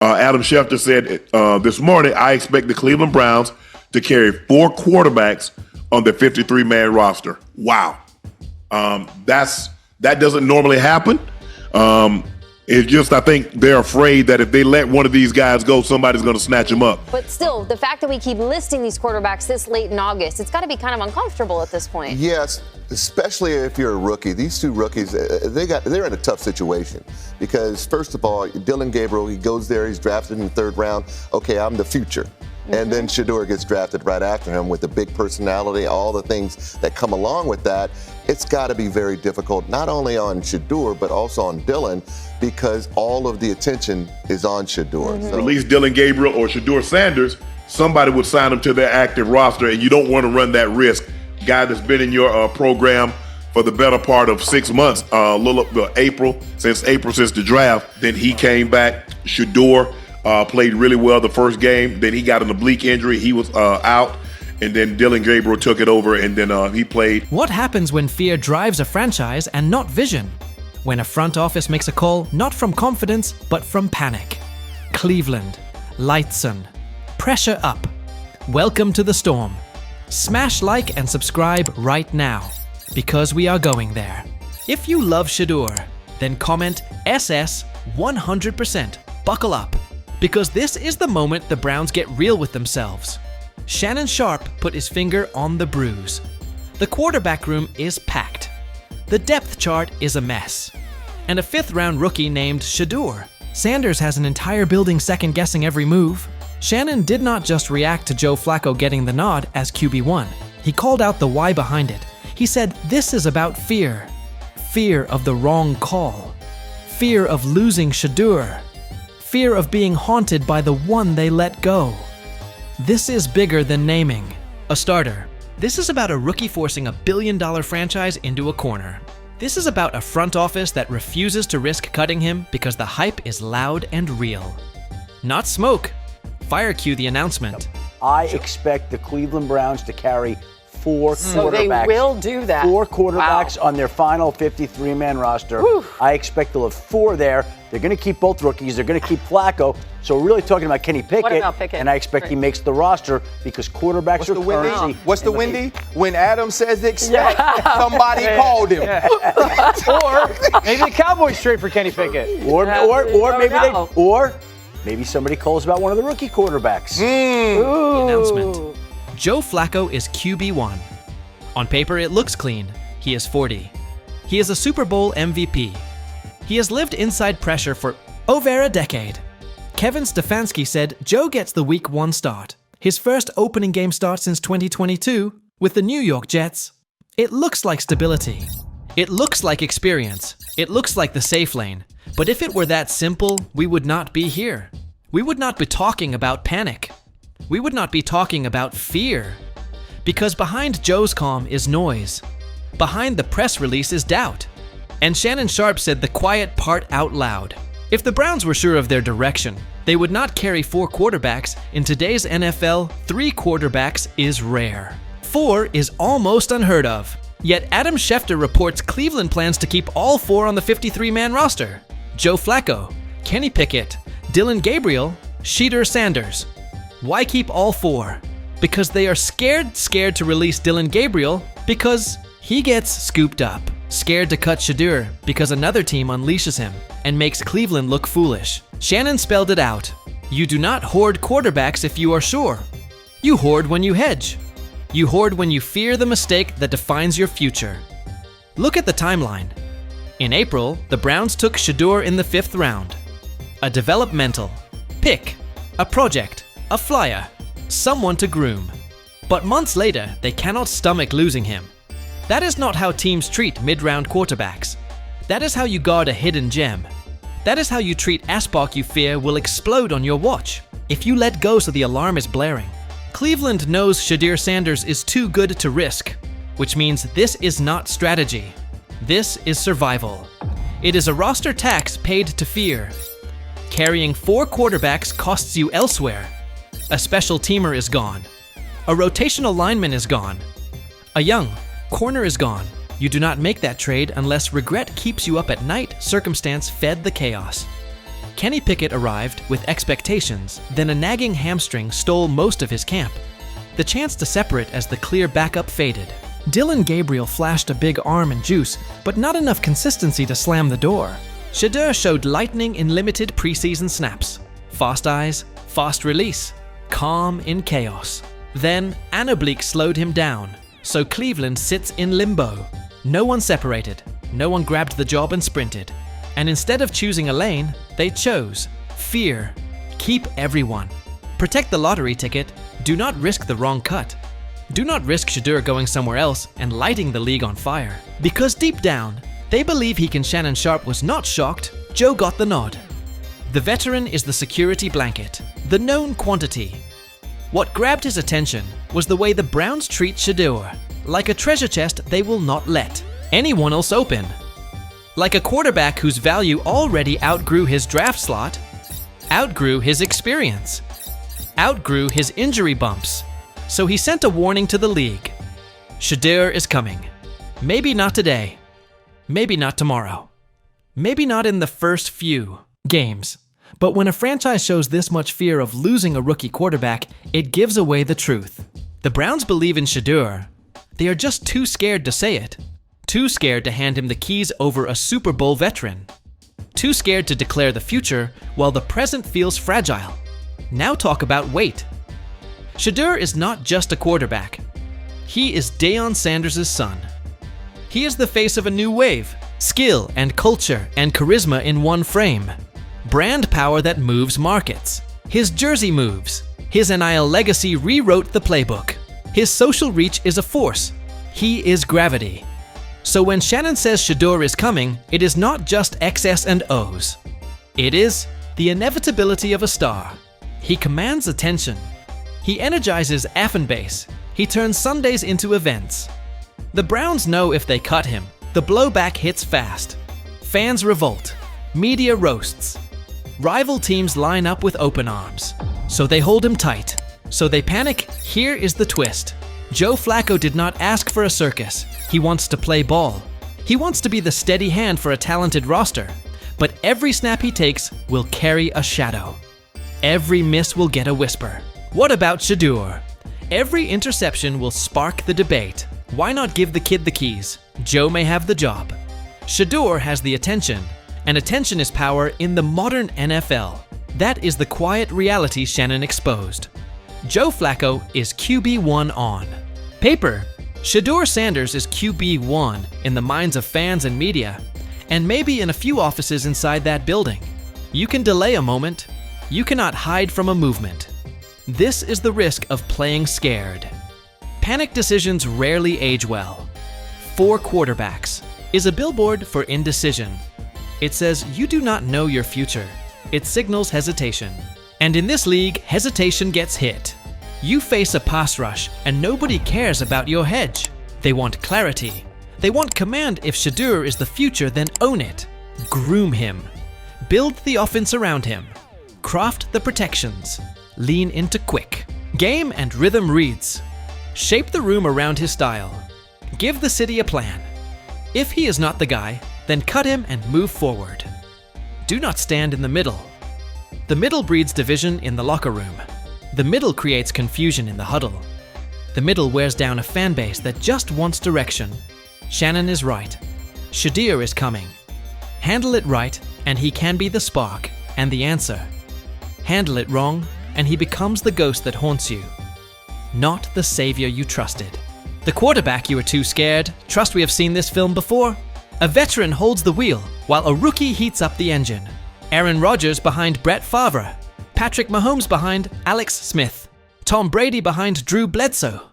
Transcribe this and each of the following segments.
Adam Schefter said this morning, I expect the Cleveland Browns to carry 4 quarterbacks on their 53-man roster. Wow. That doesn't normally happen. It's just, I think they're afraid that if they let one of these guys go, somebody's going to snatch them up. But still, the fact that we keep listing these quarterbacks this late in August, it's got to be kind of uncomfortable at this point. Yes, especially if you're a rookie. These 2 rookies, they're in a tough situation because, first of all, Dillon Gabriel, he goes there, he's drafted in the 3rd round. Okay, I'm the future. And then Shedeur gets drafted right after him with a big personality, all the things that come along with that. It's got to be very difficult, not only on Shedeur, but also on Dillon, because all of the attention is on Shedeur. So. Release Dillon Gabriel or Shedeur Sanders, somebody would sign him to their active roster, and you don't want to run that risk. Guy that's been in your program for the better part of 6 months, since the draft. Then he came back. Shedeur played really well the first game. Then he got an oblique injury. He was out. And then Dillon Gabriel took it over, and then he played. What happens when fear drives a franchise and not vision? When a front office makes a call not from confidence, but from panic. Cleveland, lights on, pressure up. Welcome to the storm. Smash like and subscribe right now, because we are going there. If you love Shedeur, then comment SS 100%. Buckle up, because this is the moment the Browns get real with themselves. Shannon Sharpe put his finger on the bruise. The quarterback room is packed. The depth chart is a mess. And a 5th-round rookie named Shedeur. Sanders has an entire building second-guessing every move. Shannon did not just react to Joe Flacco getting the nod as QB1. He called out the why behind it. He said this is about fear. Fear of the wrong call. Fear of losing Shedeur. Fear of being haunted by the one they let go. This is bigger than naming a starter. This is about a rookie forcing a billion-dollar franchise into a corner. This is about a front office that refuses to risk cutting him because the hype is loud and real. Not smoke. Fire cue the announcement. I expect the Cleveland Browns to carry 4 quarterbacks. So they will do that. 4 quarterbacks on their final 53-man roster. Whew. I expect they'll have 4 there. They're going to keep both rookies. They're going to keep Flacco. So we're really talking about Kenny Pickett. What about Pickett? And I expect he makes the roster because quarterbacks are currency. What's the Wendy? When Adam says expect, somebody called him. Or maybe the Cowboys trade for Kenny Pickett. Or maybe somebody calls about one of the rookie quarterbacks. The announcement. Joe Flacco is QB1. On paper, it looks clean. He is 40. He is a Super Bowl MVP. He has lived inside pressure for over a decade. Kevin Stefanski said Joe gets the Week 1 start. His first opening game start since 2022 with the New York Jets. It looks like stability. It looks like experience. It looks like the safe lane. But if it were that simple, we would not be here. We would not be talking about panic. We would not be talking about fear. Because behind Joe's calm is noise. Behind the press release is doubt. And Shannon Sharpe said the quiet part out loud. If the Browns were sure of their direction, they would not carry 4 quarterbacks. In today's NFL, 3 quarterbacks is rare. 4 is almost unheard of. Yet Adam Schefter reports Cleveland plans to keep all 4 on the 53-man roster. Joe Flacco, Kenny Pickett, Dillon Gabriel, Shedeur Sanders. Why keep all 4? Because they are scared to release Dillon Gabriel because he gets scooped up. Scared to cut Shedeur because another team unleashes him and makes Cleveland look foolish. Shannon spelled it out. You do not hoard quarterbacks if you are sure. You hoard when you hedge. You hoard when you fear the mistake that defines your future. Look at the timeline. In April, the Browns took Shedeur in the 5th round. A developmental pick, a project, a flyer, someone to groom. But months later, they cannot stomach losing him. That is not how teams treat mid-round quarterbacks. That is how you guard a hidden gem. That is how you treat Asbach you fear will explode on your watch if you let go so the alarm is blaring. Cleveland knows Shedeur Sanders is too good to risk, which means this is not strategy. This is survival. It is a roster tax paid to fear. Carrying 4 quarterbacks costs you elsewhere. A special teamer is gone. A rotational lineman is gone. A young corner is gone. You do not make that trade unless regret keeps you up at night, circumstance fed the chaos. Kenny Pickett arrived with expectations, then a nagging hamstring stole most of his camp. The chance to separate as the clear backup faded. Dillon Gabriel flashed a big arm and juice, but not enough consistency to slam the door. Shedeur showed lightning in limited preseason snaps. Fast eyes, fast release, calm in chaos. Then an oblique slowed him down, so Cleveland sits in limbo. No one separated, no one grabbed the job and sprinted. And instead of choosing a lane, they chose fear. Keep everyone. Protect the lottery ticket. Do not risk the wrong cut. Do not risk Shedeur going somewhere else and lighting the league on fire. Because deep down, they believe he can. Shannon Sharpe was not shocked. Joe got the nod. The veteran is the security blanket, the known quantity. What grabbed his attention was the way the Browns treat Shedeur. Like a treasure chest they will not let anyone else open. Like a quarterback whose value already outgrew his draft slot, outgrew his experience, outgrew his injury bumps. So he sent a warning to the league. Shedeur is coming. Maybe not today. Maybe not tomorrow. Maybe not in the first few games. But when a franchise shows this much fear of losing a rookie quarterback, it gives away the truth. The Browns believe in Shedeur. They are just too scared to say it. Too scared to hand him the keys over a Super Bowl veteran. Too scared to declare the future while the present feels fragile. Now talk about weight. Shedeur is not just a quarterback. He is Deion Sanders' son. He is the face of a new wave, skill and culture and charisma in one frame. Brand power that moves markets. His jersey moves. His NIL legacy rewrote the playbook. His social reach is a force. He is gravity. So when Shannon says Shedeur is coming, it is not just X's and O's. It is the inevitability of a star. He commands attention. He energizes fan base. He turns Sundays into events. The Browns know if they cut him, the blowback hits fast. Fans revolt. Media roasts. Rival teams line up with open arms. So they hold him tight. So they panic. Here is the twist. Joe Flacco did not ask for a circus. He wants to play ball. He wants to be the steady hand for a talented roster. But every snap he takes will carry a shadow. Every miss will get a whisper. What about Shedeur? Every interception will spark the debate. Why not give the kid the keys? Joe may have the job. Shedeur has the attention, and attention is power in the modern NFL. That is the quiet reality Shannon exposed. Joe Flacco is QB1 on paper. Shedeur Sanders is QB1 in the minds of fans and media, and maybe in a few offices inside that building. You can delay a moment. You cannot hide from a movement. This is the risk of playing scared. Panic decisions rarely age well. 4 quarterbacks is a billboard for indecision. It says you do not know your future. It signals hesitation. And in this league, hesitation gets hit. You face a pass rush and nobody cares about your hedge. They want clarity. They want command. If Shedeur is the future, then own it. Groom him. Build the offense around him. Craft the protections. Lean into quick. Game and rhythm reads. Shape the room around his style. Give the city a plan. If he is not the guy, then cut him and move forward. Do not stand in the middle. The middle breeds division in the locker room. The middle creates confusion in the huddle. The middle wears down a fan base that just wants direction. Shannon is right. Shedeur is coming. Handle it right, and he can be the spark and the answer. Handle it wrong, and he becomes the ghost that haunts you. Not the savior you trusted. The quarterback you were too scared. Trust we have seen this film before. A veteran holds the wheel, while a rookie heats up the engine. Aaron Rodgers behind Brett Favre. Patrick Mahomes behind Alex Smith. Tom Brady behind Drew Bledsoe.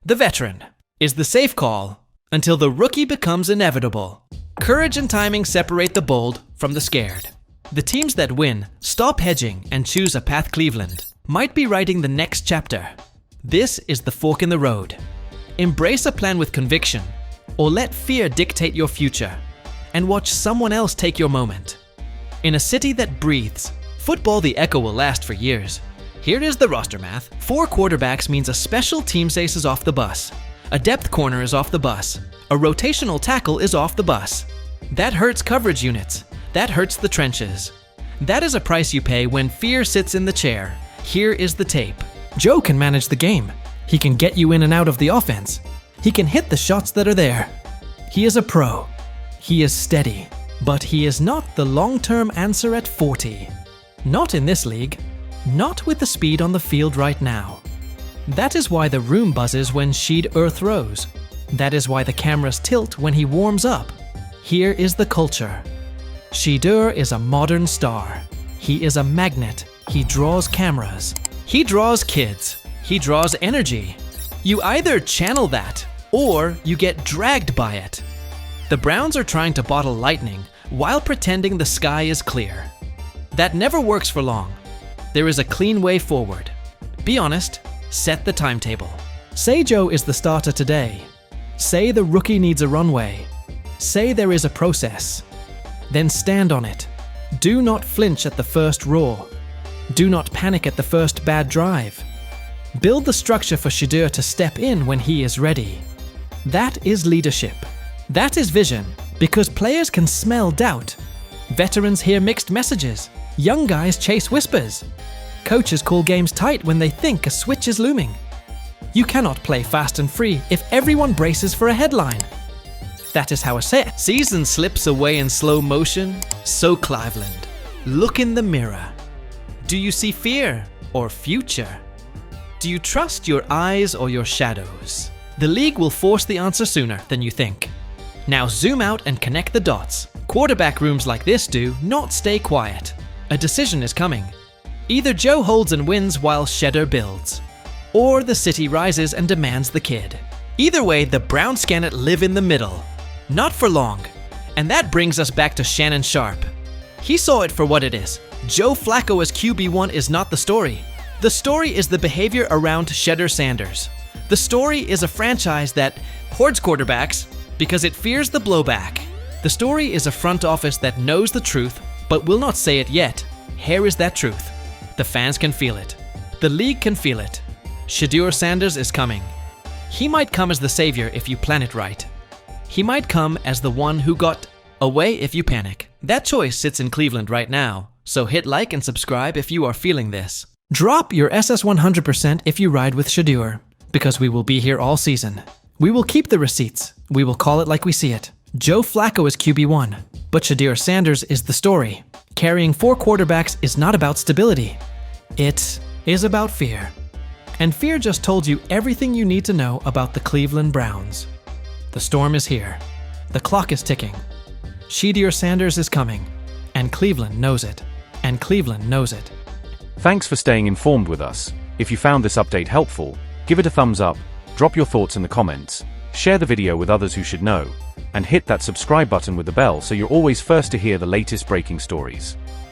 The veteran is the safe call until the rookie becomes inevitable. Courage and timing separate the bold from the scared. The teams that win stop hedging and choose a path. Cleveland might be writing the next chapter. This is the fork in the road. Embrace a plan with conviction, or let fear dictate your future, and watch someone else take your moment. In a city that breathes, football, the echo will last for years. Here is the roster math. 4 quarterbacks means a special teams ace is off the bus. A depth corner is off the bus. A rotational tackle is off the bus. That hurts coverage units. That hurts the trenches. That is a price you pay when fear sits in the chair. Here is the tape. Joe can manage the game. He can get you in and out of the offense. He can hit the shots that are there. He is a pro. He is steady. But he is not the long-term answer at 40. Not in this league. Not with the speed on the field right now. That is why the room buzzes when Shedeur throws. That is why the cameras tilt when he warms up. Here is the culture. Shedeur is a modern star. He is a magnet. He draws cameras. He draws kids. He draws energy. You either channel that, or you get dragged by it. The Browns are trying to bottle lightning while pretending the sky is clear. That never works for long. There is a clean way forward. Be honest, set the timetable. Say Joe is the starter today. Say the rookie needs a runway. Say there is a process. Then stand on it. Do not flinch at the first roar. Do not panic at the first bad drive. Build the structure for Shedeur to step in when he is ready. That is leadership. That is vision, because players can smell doubt. Veterans hear mixed messages. Young guys chase whispers. Coaches call games tight when they think a switch is looming. You cannot play fast and free if everyone braces for a headline. That is how a season slips away in slow motion. So Cleveland, look in the mirror. Do you see fear or future? Do you trust your eyes or your shadows? The league will force the answer sooner than you think. Now zoom out and connect the dots. Quarterback rooms like this do not stay quiet. A decision is coming. Either Joe holds and wins while Shedeur builds, or the city rises and demands the kid. Either way, the Browns cannot live in the middle. Not for long. And that brings us back to Shannon Sharpe. He saw it for what it is. Joe Flacco as QB1 is not the story. The story is the behavior around Shedeur Sanders. The story is a franchise that hoards quarterbacks because it fears the blowback. The story is a front office that knows the truth but will not say it yet. Here is that truth. The fans can feel it. The league can feel it. Shedeur Sanders is coming. He might come as the savior if you plan it right. He might come as the one who got away if you panic. That choice sits in Cleveland right now, so hit like and subscribe if you are feeling this. Drop your SS 100% if you ride with Shedeur, because we will be here all season. We will keep the receipts. We will call it like we see it. Joe Flacco is QB1, but Shedeur Sanders is the story. Carrying 4 quarterbacks is not about stability. It is about fear. And fear just told you everything you need to know about the Cleveland Browns. The storm is here. The clock is ticking. Shedeur Sanders is coming. And Cleveland knows it. And Cleveland knows it. Thanks for staying informed with us. If you found this update helpful, give it a thumbs up, drop your thoughts in the comments, share the video with others who should know, and hit that subscribe button with the bell so you're always first to hear the latest breaking stories.